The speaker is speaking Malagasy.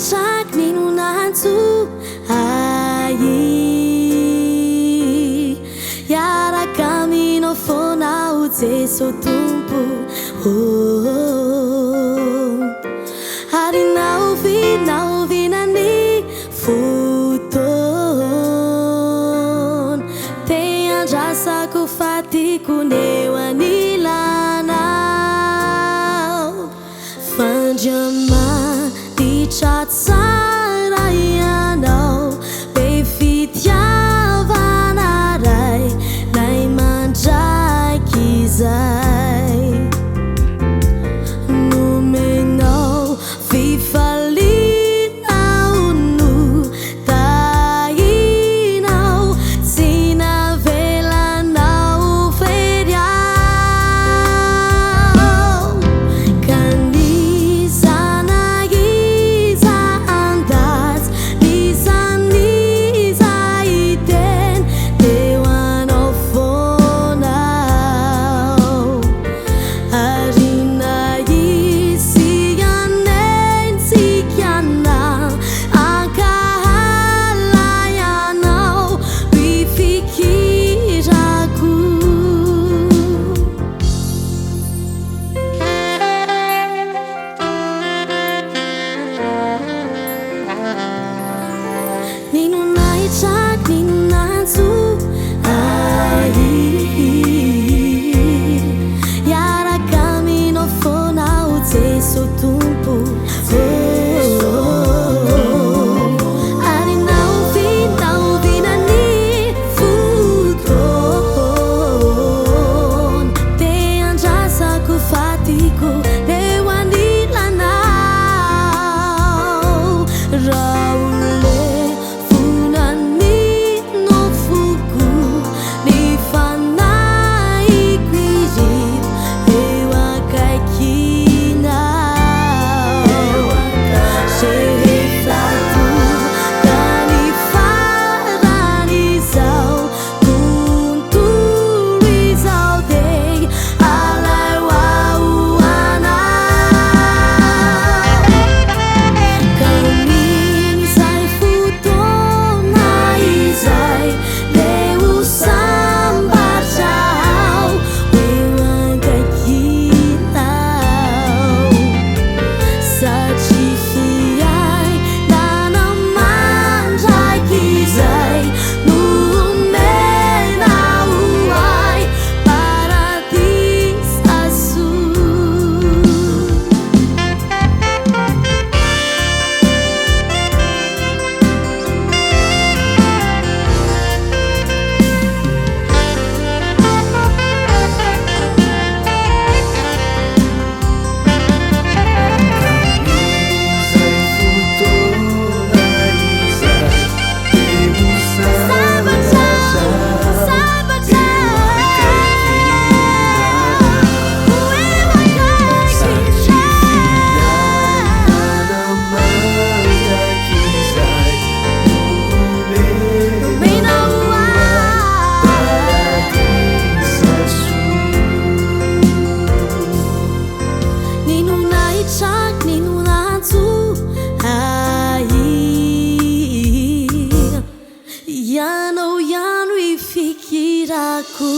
naitraky ninonantso ai iaraka aminao foana o Jeso tompo ary naovinana ny fotoana te andrasako fatiko neo anilanao fandriamanitra tsara ianao be fitiavana ray nay mandraiky izay nomenao fifalinao no tainao tsy navelanao fery aho ka nizanaiza andatsy nizaniza iteny teo anao foana ary naisy anentsikiana ankahala ianao bifikirako ninonaitraky ninonantso ai iaraka aminao foana o Jeso tompo ary naovinana ny fotoana te andrasako fatiko leo anilanao raha olefona ny nofoko ny fanaiko irito eo akaikinao rehefa tonga ny faran'izao tontolo izao dia alay ao anao ka min'izay fotoana izay dia ho sambatra aho eo akaikinao satria fiainana mandraiky izay nomena ho ahy paradisa soa ninonaitraky ninonantso ai ianao ihany ifikirako